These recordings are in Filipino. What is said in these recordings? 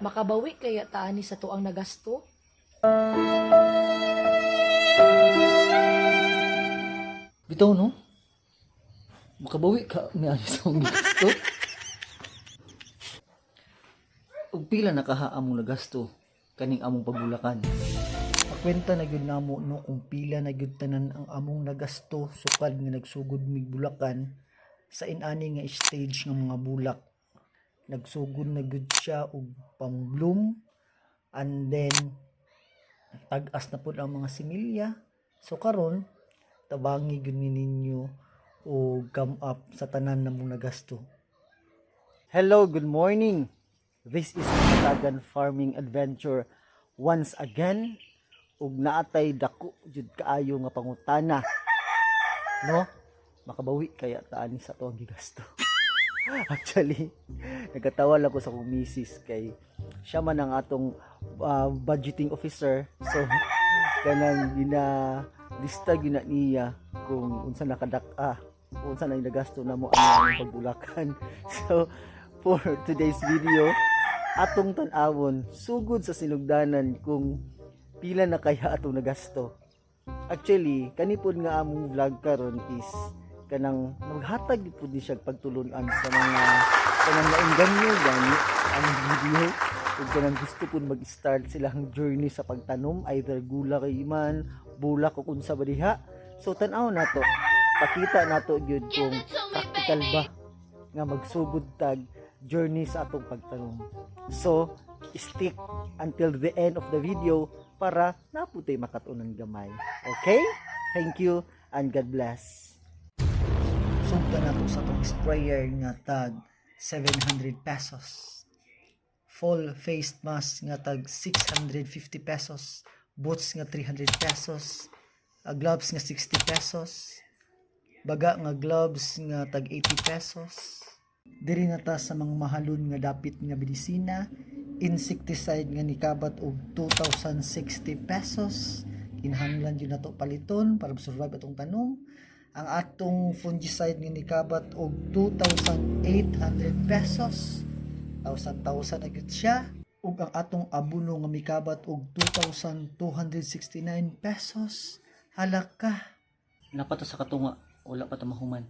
Makabawi kaya taani sa tuang nagasto? Bitaw no? Makabawi ka ni ani sa akong gasto. Ug pila nakaha among nagasto kaning among pabulakan. Makwenta na gyud namo no kung pila na gyud tanan ang among nagasto sukad nga nagsugod mig bulakan sa inani nga stage nga mga bulak. Nagsugod na gyud siya og pang-bloom and then tag-as na pud ang mga similya. So karon tabangi gyud ninyo o come up sa tanan namong nagasto. Hello, good morning. This is Tagan Farming Adventure once again. Ug naatay dako jud kaayo nga pangutana. No? Makabawi kaya taani sa tuang gigasto. Actually, nagkatawa lang ko sa akong misis kay siya man ang atong budgeting officer. So, kanang lista gina niya kung unsa unsa na nagasto na mo ang pagbulakan. So, for today's video, atong tan-awon sugod sa sinugdanan kung pila na kaya atong nagasto. Actually, kanipod nga among vlog karon is kanang maghatag pud ni siya pagtulunan sa mga kanang nainganyo gani ang video ug kanang gusto pud mag-start silang journey sa pagtanom, either gulay man, bulak o unsa ba diha. So tan-aw nato, pakita nato gyud kung practical ba nga magsugod tag journey sa atong pagtanom. So stick until the end of the video para naputay makatunan gamay. Okay? Thank you and God bless. Sugda na to sa itong sprayer nga tag 700 pesos. Full face mask nga tag 650 pesos. Boots nga 300 pesos. Gloves nga 60 pesos. Baga nga gloves nga tag 80 pesos. Diri na ta sa mga mahalon nga dapit nga medisina. Insecticide nga nikabat og 2,060 pesos. Kinahanglan yun na to paliton para survive atong tanom. Ang atong fungicide nga nikabat og 2,800 pesos. 1,000 agad siya. Ug ang atong abono nga mikabat og 2,269 pesos. Halaka. Napata sa katunga, wala pa ta mahuman.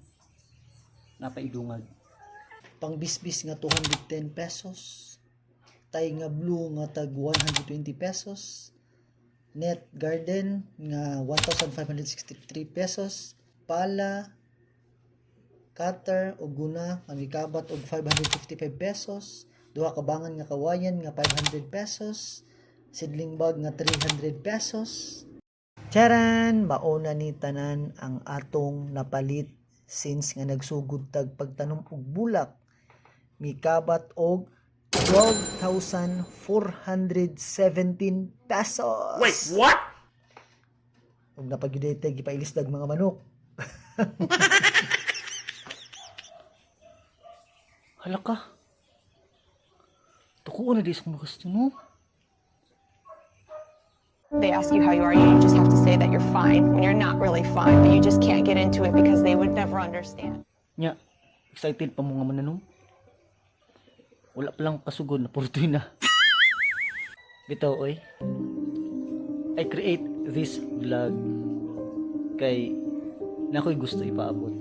Napaidungag. Pangbisbis nga 210 pesos. Tay nga blue nga tag 120 pesos. Net garden nga 1,563 pesos. Pala, cutter o guna ang ikabat og 555 pesos. Duha ka bangan nga kawayan nga 500 pesos. Seedling bag nga 300 pesos. Charan! Mauna ni tanan ang atong napalit since nga nagsugod tag pagtanom og bulak. Mikabat og 12,417 pesos. Wait, what? Ug napagyudete gipailisdag mga manok. Halaka. Tuko na di sa mga gusto no. They ask you how you are, you just have to say that you're fine when you're not really fine, but you just can't get into it because they would never understand. Nya, excited pa mo nga mananong. Wala pa lang kasugod na purtoy na. Bitaw oy. I create this vlog kay na ako'y gusto ipaabot.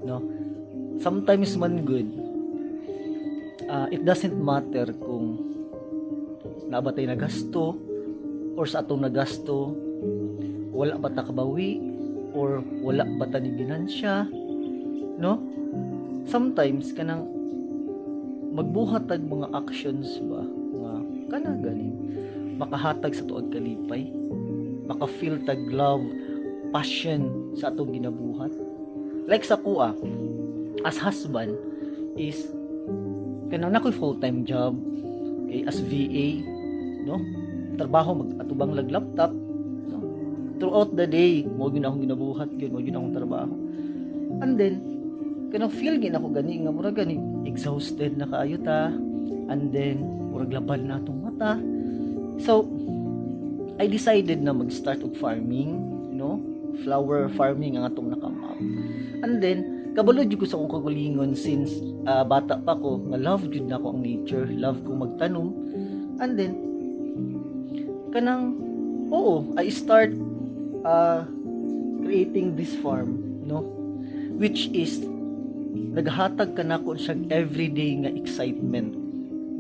No? Sometimes man good. It doesn't matter kung nabatay na gasto or sa atong nagasto wala ba ta kabawi or wala ba ta ni ginansya, no? Sometimes kanang magbuhat tag mga actions ba nga kana ganing makahatag sa tuig kalipay, maka-feel tag love, passion sa atong ginabuhat. Like sa kuha as husband is kanang nakoy full-time job as VA, no? Trabaho mag-atubang lag-laptop, no? Throughout the day mo gyud akong ginabuhat gyud, mo gyud akong trabaho. And then kanang feel gid ako gani nga murag gani exhausted na kaayo ta, and then murag labad na atong mata. So I decided na mag-start og farming, no? Flower farming ang atong nakam-up. And then kabalo jud ko sa akong kagalingon since bata pa ko nga love jud na ako ang nature, love ko magtanom. And then kanang I start creating this farm, no, which is naghatag ka na ko siya everyday nga excitement,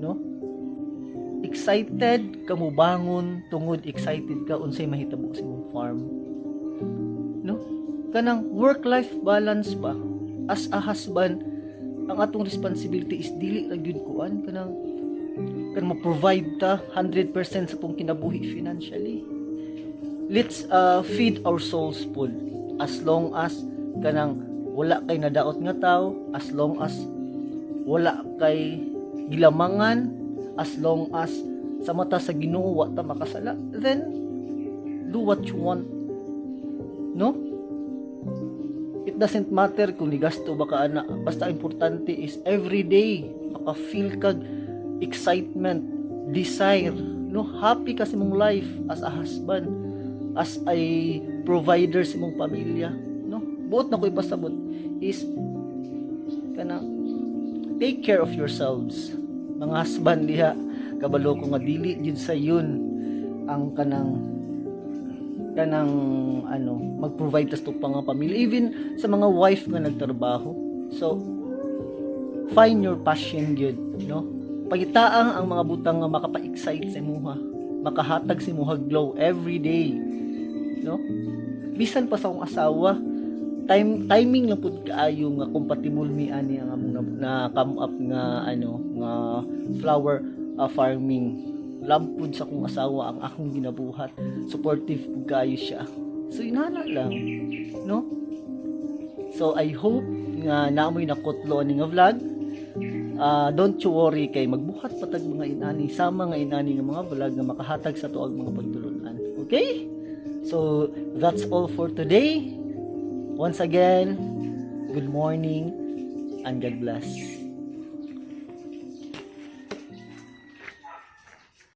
no, excited ka mo bangon tungod excited ka unsay mahitabo sa imong farm, no, kanang work life balance ba as a husband. Ang atong responsibility is dili ra gyud kuan kanang ma-provide ta 100% sa pong kinabuhi financially. Let's feed our souls food as long as kanang wala kay nadaot nga tao, as long as wala kay gilamangan, as long as sa mata sa Ginoo wa ta makasala, then do what you want, no. It doesn't matter kung nigasto ba ka ana, basta importante is everyday maka-feel kag excitement, desire, no, happy ka sa imong life as a husband, as a provider sa imong pamilya, no. Buot na ko ipasabot is kana take care of yourselves, mga husband diha. Kabalo ko nga dili jud sa yun ang kanang mag-provide tas pang nga pamilya, even sa mga wife nga nagtrabaho. So find your passion gyud, no. Pagitaang ang mga butang nga makapa-excite sa imuha, makahatag sa imuha glow every day, no. Bisan pa sa akong asawa, timing lang pud kaayo nga compatible mi ani ang among na come up nga nga flower farming. Love pud sa akong asawa ang akong ginabuhat, supportive pud kaayo siya. So inana lang, no. So I hope nga naamoy nakutlo ani nga vlog. Don't you worry kay magbuhat patag mga inani, sama nga inani nga mga vlog nga makahatag sa tuag mga pagtulunan. Okay? So that's all for today. Once again, good morning and God bless.